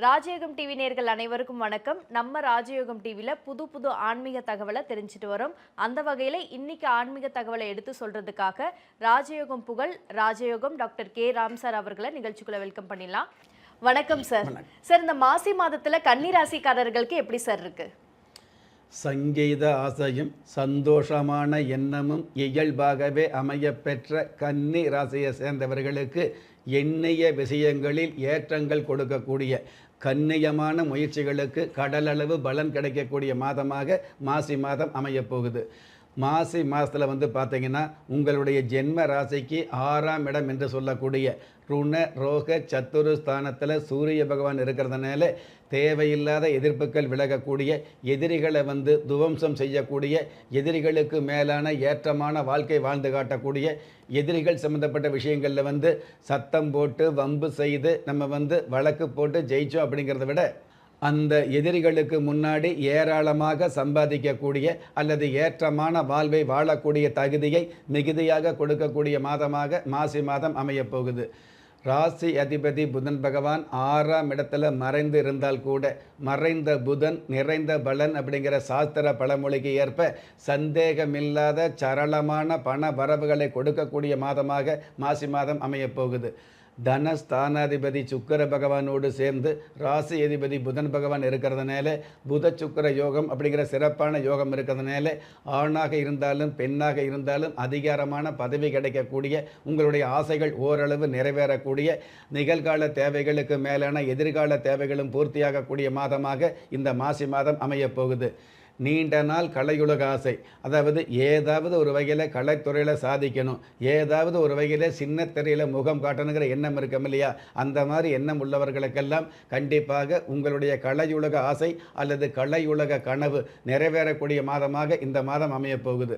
ராஜயோகம் டிவி நேயர்கள் அனைவருக்கும் வணக்கம். நம்ம ராஜயோகம் டிவில புது புது ஆன்மீக தகவலை தெரிஞ்சுட்டு வரோம். அந்த வகையில இன்னைக்கு ஆன்மீக தகவலை எடுத்து சொல்றதுக்காக ராஜயோகம் புகழ் ராஜயோகம் டாக்டர் கே ராம் சார் அவர்களை நிகழ்ச்சிக்குள்ள வெல்கம் பண்ணிடலாம். வணக்கம் சார். சார், இந்த மாசி மாதத்துல கன்னி ராசிக்காரர்களுக்கு எப்படி சார் இருக்கு? சங்கீத ஆசையும் சந்தோஷமான எண்ணமும் இயல்பாகவே அமையப்பெற்ற கன்னி ராசியை சேர்ந்தவர்களுக்கு எண்ணிய விஷயங்களில் ஏற்றங்கள் கொடுக்கக்கூடிய கண்ணியமான முயற்சிகளுக்கு கடலளவு பலன் கிடைக்கக்கூடிய மாதமாக மாசி மாதம் அமையப்போகுது. மாசி மாதத்தில் பார்த்தீங்கன்னா உங்களுடைய ஜென்ம ராசிக்கு 6ஆம் இடம் என்று சொல்லக்கூடிய ருண ரோக சத்துரு ஸ்தானத்தில் சூரிய பகவான் இருக்கிறதுனால தேவையில்லாத எதிர்ப்புகள் விலகக்கூடிய, எதிரிகளை துவம்சம் செய்யக்கூடிய, எதிரிகளுக்கு மேலான ஏற்றமான வாழ்க்கை வாழ்ந்து காட்டக்கூடிய, எதிரிகள் சம்மந்தப்பட்ட விஷயங்களில் சத்தம் போட்டு வம்பு செய்து நம்ம வழக்கு போட்டு ஜெயிச்சோம் அப்படிங்கிறத விட அந்த எதிரிகளுக்கு முன்னாடி ஏராளமாக சம்பாதிக்கக்கூடிய அல்லது ஏற்றமான வாழ்வை வாழக்கூடிய தகுதியை மிகுதியாக கொடுக்கக்கூடிய மாதமாக மாசி மாதம் அமையப்போகுது. ராசி அதிபதி புதன் பகவான் 6ஆம் இடத்துல மறைந்து இருந்தால் கூட மறைந்த புதன் நிறைந்த பலன் அப்படிங்கிற சாஸ்திர பழமொழிக்கு ஏற்ப சந்தேகமில்லாத சரளமான பண வரவுகளை கொடுக்கக்கூடிய மாதமாக மாசி மாதம் அமையப்போகுது. தனஸ்தானாதிபதி சுக்கிர பகவானோடு சேர்ந்து ராசி அதிபதி புதன் பகவான் இருக்கிறதுனால புத சுக்கிர யோகம் அப்படிங்கிற சிறப்பான யோகம் இருக்கிறதுனால ஆணாக இருந்தாலும் பெண்ணாக இருந்தாலும் அதிகாரமான பதவி கிடைக்கக்கூடிய, உங்களுடைய ஆசைகள் ஓரளவு நிறைவேறக்கூடிய, நிகழ்கால தேவைகளுக்கு மேலான எதிர்கால தேவைகளும் பூர்த்தியாகக்கூடிய மாதமாக இந்த மாசி மாதம் அமையப்போகுது. நீண்ட நாள் கலையுலக ஆசை, அதாவது ஏதாவது ஒரு வகையில் கலைத்துறையில் சாதிக்கணும், ஏதாவது ஒரு வகையில் சின்ன திரையில் முகம் காட்டணுங்கிற எண்ணம் இருக்கும் இல்லையா, அந்த மாதிரி எண்ணம் உள்ளவர்களுக்கெல்லாம் கண்டிப்பாக உங்களுடைய கலையுலக ஆசை அல்லது கலையுலக கனவு நிறைவேறக்கூடிய மாதமாக இந்த மாதம் அமையப்போகுது.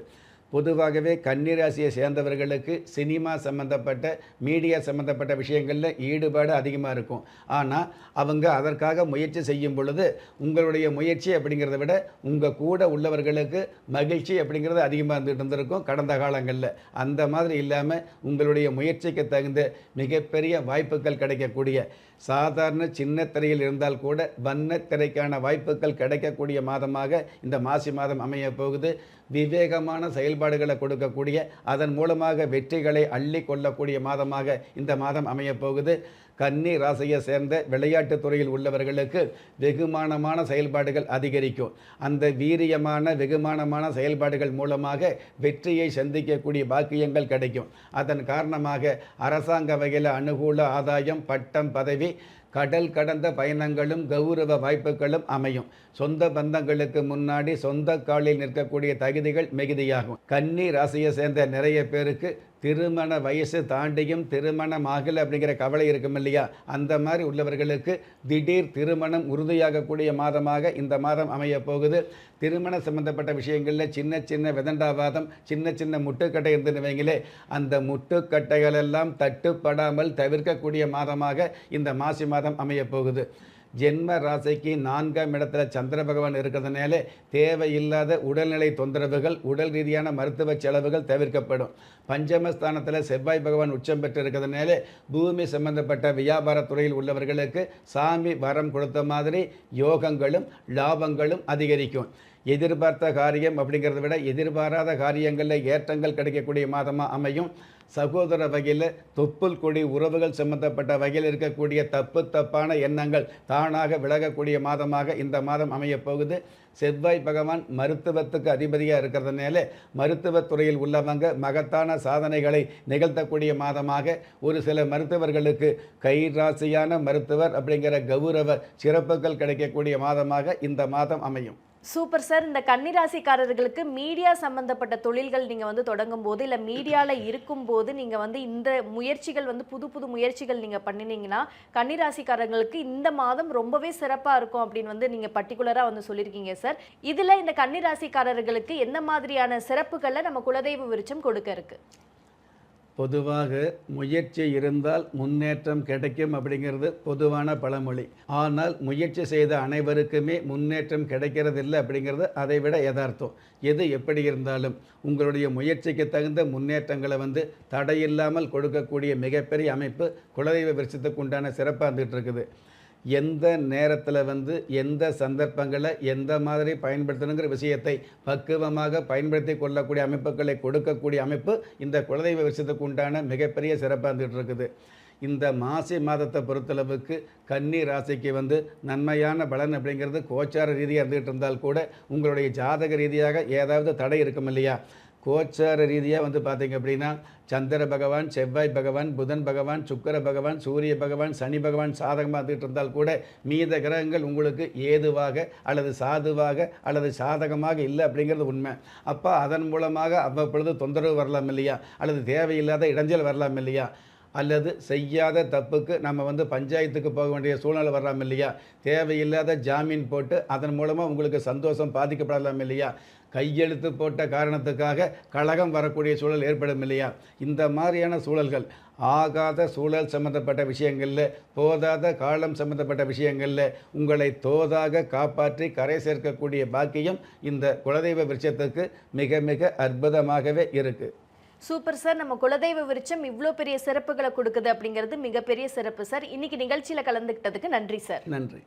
பொதுவாகவே கன்னிராசியை சேர்ந்தவர்களுக்கு சினிமா சம்மந்தப்பட்ட மீடியா சம்மந்தப்பட்ட விஷயங்களில் ஈடுபாடு அதிகமாக இருக்கும். ஆனால் அவங்க அதற்காக முயற்சி செய்யும் பொழுது உங்களுடைய முயற்சி அப்படிங்கிறத விட உங்கள் கூட உள்ளவர்களுக்கு மகிழ்ச்சி அப்படிங்கிறது அதிகமாக இருந்திருக்கும் கடந்த காலங்களில். அந்த மாதிரி இல்லாமல் உங்களுடைய முயற்சிக்கு தகுந்த மிகப்பெரிய வாய்ப்புகள் கிடைக்கக்கூடிய, சாதாரண சின்ன திரையில் இருந்தால் கூட வண்ண திரைக்கான வாய்ப்புகள் கிடைக்கக்கூடிய மாதமாக இந்த மாசி மாதம் அமைய போகுது. விவேகமான செயல்பாடுகளை கொடுக்கக்கூடிய, அதன் மூலமாக வெற்றிகளை அள்ளி கொள்ளக்கூடிய மாதமாக இந்த மாதம் அமையப்போகுது. கன்னி ராசியை சேர்ந்த விளையாட்டுத் துறையில் உள்ளவர்களுக்கு வெகுமானமான செயல்பாடுகள் அதிகரிக்கும். அந்த வீரியமான வெகுமானமான செயல்பாடுகள் மூலமாக வெற்றியை சந்திக்கக்கூடிய பாக்கியங்கள் கிடைக்கும். அதன் காரணமாக அரசாங்க வகையில் அனுகூல ஆதாயம், பட்டம், பதவி, கடல் கடந்த பயணங்களும் கௌரவ வாய்ப்புகளும் அமையும். சொந்த பந்தங்களுக்கு முன்னாடி சொந்த காலில் நிற்கக்கூடிய தகுதிகள் மிகுதியாகும். கன்னி ராசியை சேர்ந்த நிறைய பேருக்கு திருமண வயசு தாண்டியும் திருமணம் ஆகலை அப்படிங்கிற கவலை இருக்கும் இல்லையா, அந்த மாதிரி உள்ளவர்களுக்கு திடீர் திருமணம் உறுதியாகக்கூடிய மாதமாக இந்த மாதம் அமைய போகுது. திருமணம் சம்பந்தப்பட்ட விஷயங்களில் சின்ன சின்ன விதண்டாவாதம், சின்ன சின்ன முட்டுக்கட்டை இருந்துன்னு வைங்களே, அந்த முட்டுக்கட்டைகளெல்லாம் தட்டுப்படாமல் தவிர்க்கக்கூடிய மாதமாக இந்த மாசி மாதம் அமைய போகுது. ஜென்ம ராசிக்கு 4ஆம் இடத்துல சந்திர பகவான் இருக்கிறதுனால தேவையில்லாத உடல்நிலை தொந்தரவுகள், உடல் ரீதியான மருத்துவ செலவுகள் தவிர்க்கப்படும். பஞ்சமஸ்தானத்தில் செவ்வாய் பகவான் உச்சம் பெற்று இருக்கிறதுனால பூமி சம்பந்தப்பட்ட வியாபாரத்துறையில் உள்ளவர்களுக்கு சாமி வரம் கொடுத்த மாதிரி யோகங்களும் லாபங்களும் அதிகரிக்கும். எதிர்பார்த்த காரியம் அப்படிங்கிறத விட எதிர்பாராத காரியங்களில் ஏற்றங்கள் கிடைக்கக்கூடிய மாதமாக அமையும். சகோதர வகையில் தொப்புள் கொடி உறவுகள் சம்பந்தப்பட்ட வகையில் இருக்கக்கூடிய தப்பான எண்ணங்கள் தானாக விலகக்கூடிய மாதமாக இந்த மாதம் அமையப்போகுது. செவ்வாய் பகவான் மருத்துவத்துக்கு அதிபதியாக இருக்கிறதுனால மருத்துவத்துறையில் உள்ளவங்க மகத்தான சாதனைகளை நிகழ்த்தக்கூடிய மாதமாக, ஒரு சில மருத்துவர்களுக்கு கைராசியான மருத்துவர் அப்படிங்கிற கௌரவ சிறப்புகள் கிடைக்கக்கூடிய மாதமாக இந்த மாதம் அமையும். Super sir. இந்த கன்னிராசிக்காரர்களுக்கு மீடியா சம்பந்தப்பட்ட தொழில்கள் நீங்க தொடங்கும் போது, இல்ல மீடியால இருக்கும் போது நீங்க இந்த முயற்சிகள் புது புது முயற்சிகள் நீங்க பண்ணினீங்கன்னா கன்னிராசிக்காரர்களுக்கு இந்த மாதம் ரொம்பவே சிறப்பா இருக்கும் அப்படின்னு நீங்க பர்டிகுலரா சொல்லியிருக்கீங்க சார். இதுல இந்த கன்னிராசிக்காரர்களுக்கு என்ன மாதிரியான சிறப்புகளை நம்ம குலதெய்வ விருட்சம் கொடுக்க இருக்கு? பொதுவாக முயற்சி இருந்தால் முன்னேற்றம் கிடைக்கும் அப்படிங்கிறது பொதுவான பழமொழி. ஆனால் முயற்சி செய்த அனைவருக்குமே முன்னேற்றம் கிடைக்கிறதில்லை அப்படிங்கிறது அதை விட யதார்த்தம். எது எப்படி இருந்தாலும் உங்களுடைய முயற்சிக்கு தகுந்த முன்னேற்றங்களை தடையில்லாமல் கொடுக்கக்கூடிய மிகப்பெரிய அமைப்பு குலதெய்வ விருட்சத்துக்கு உண்டான சிறப்பாக இருந்துகிட்டு இருக்குது. எந்த நேரத்தில் எந்த சந்தர்ப்பங்களை எந்த மாதிரி பயன்படுத்தணுங்கிற விஷயத்தை பக்குவமாக பயன்படுத்தி கொள்ளக்கூடிய அமைப்புகளை கொடுக்கக்கூடிய அமைப்பு இந்த குலதெய்வ விருட்சத்துக்கு உண்டான மிகப்பெரிய சிறப்பாக இருந்துகிட்டு இருக்குது. இந்த மாசி மாதத்தை பொறுத்தளவுக்கு கன்னி ராசிக்கு நன்மையான பலன் அப்படிங்கிறது கோச்சார ரீதியாக இருந்துகிட்டு இருந்தால் கூட உங்களுடைய ஜாதக ரீதியாக ஏதாவது தடை இருக்கும் இல்லையா? கோச்சார ரீதியாக பார்த்தீங்க அப்படின்னா சந்திர பகவான், செவ்வாய் பகவான், புதன் பகவான், சுக்கிர பகவான், சூரிய பகவான், சனி பகவான் சாதகமாக இருந்துகிட்டு இருந்தால் கூட மீத கிரகங்கள் உங்களுக்கு ஏதுவாக அல்லது சாதுவாக அல்லது சாதகமாக இல்லை அப்படிங்கிறது உண்மை. அப்போ அதன் மூலமாக அவ்வப்பொழுது தொந்தரவு வரலாம் இல்லையா? அல்லது தேவையில்லாத இடைஞ்சல் வரலாம் இல்லையா? அல்லது செய்யாத தப்புக்கு நம்ம பஞ்சாயத்துக்கு போக வேண்டிய சூழ்நிலை வரலாம் இல்லையா? தேவையில்லாத ஜாமீன் போட்டு அதன் மூலமாக உங்களுக்கு சந்தோஷம் பாதிக்கப்படலாம் இல்லையா? கையெழுத்து போட்ட காரணத்துக்காக கலகம் வரக்கூடிய சூழல் ஏற்படும் இல்லையா? இந்த மாதிரியான சூழல்கள் ஆகாத சூழல் சம்பந்தப்பட்ட விஷயங்களில், போதாத காலம் சம்பந்தப்பட்ட விஷயங்களில் உங்களை தோதாக காப்பாற்றி கரை சேர்க்கக்கூடிய பாக்கியம் இந்த குலதெய்வ விருட்சத்துக்கு மிக மிக அற்புதமாகவே இருக்குது. Super sir. நம்ம குலதெய்வ விருட்சம் இவ்வளோ பெரிய சிறப்புகளை கொடுக்குது அப்படிங்கிறது மிகப்பெரிய சிறப்பு சார். இன்னைக்கு நிகழ்ச்சியில் கலந்துக்கிட்டதுக்கு நன்றி சார். நன்றி.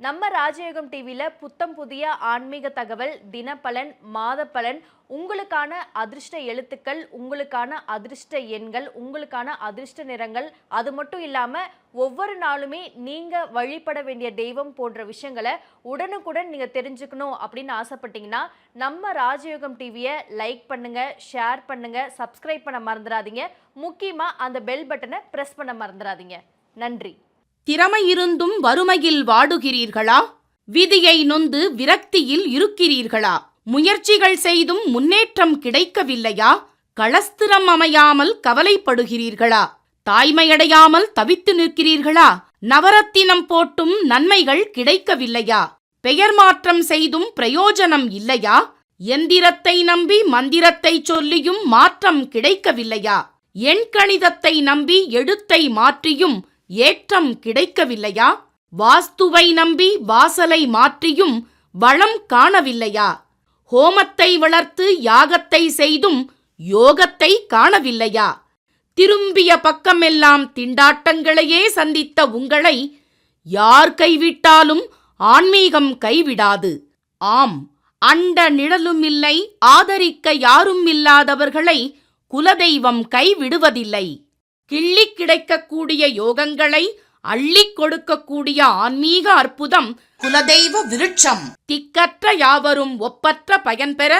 நம்ம ராஜயோகம் டிவியில் புத்தம் புதிய ஆன்மீக தகவல், தினப்பலன், மாத பலன், உங்களுக்கான அதிர்ஷ்ட எழுத்துக்கள், உங்களுக்கான அதிர்ஷ்ட எண்கள், உங்களுக்கான அதிர்ஷ்ட நிறங்கள், அது மட்டும் இல்லாமல் ஒவ்வொரு நாளுமே நீங்கள் வழிபட வேண்டிய தெய்வம் போன்ற விஷயங்களை உடனுக்குடன் நீங்கள் தெரிஞ்சுக்கணும் அப்படின்னு ஆசைப்பட்டீங்கன்னா நம்ம ராஜயோகம் டிவியை லைக் பண்ணுங்கள், ஷேர் பண்ணுங்கள், சப்ஸ்கிரைப் பண்ண மறந்துடாதீங்க. முக்கியமாக அந்த பெல் பட்டனை ப்ரெஸ் பண்ண மறந்துடாதீங்க. நன்றி. திறமை இருந்தும் வறுமையில் வாடுகிறீர்களா? விதியை நொந்து விரக்தியில் இருக்கிறீர்களா? முயற்சிகள் செய்தும் முன்னேற்றம் கிடைக்கவில்லையா? களஸ்திரம் அமையாமல் கவலைப்படுகிறீர்களா? தாய்மையடையாமல் தவித்து நிற்கிறீர்களா? நவரத்தினம் போட்டும் நன்மைகள் கிடைக்கவில்லையா? பெயர் மாற்றம் செய்தும் பிரயோஜனம் இல்லையா? எந்திரத்தை நம்பி மந்திரத்தை சொல்லியும் மாற்றம் கிடைக்கவில்லையா? எண்கணிதத்தை நம்பி எழுத்தை மாற்றியும் ஏற்றம் கிடைக்கவில்லையா? வாஸ்துவை நம்பி வாசலை மாற்றியும் வளம் காணவில்லையா? ஹோமத்தை வளர்த்து யாகத்தை செய்தும் யோகத்தை காணவில்லையா? திரும்பிய பக்கமெல்லாம் திண்டாட்டங்களையே சந்தித்த உங்களை யார் கைவிட்டாலும் ஆன்மீகம் கைவிடாது. ஆம், அண்ட நிழலும் இல்லை, ஆதரிக்க யாரும் இல்லாதவர்களை குலதெய்வம் கைவிடுவதில்லை. கிள்ளி கிடைக்கக்கூடிய யோகங்களை அள்ளிக் கொடுக்கக்கூடிய ஆன்மீக அற்புதம் குலதெய்வ விருட்சம். திக்கற்ற யாவரும் ஒப்பற்ற பயன்பெற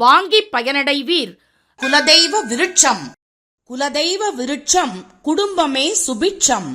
வாங்கி பயனடைவீர். குலதெய்வ விருட்சம். குலதெய்வ விருட்சம் குடும்பமே சுபிட்சம்.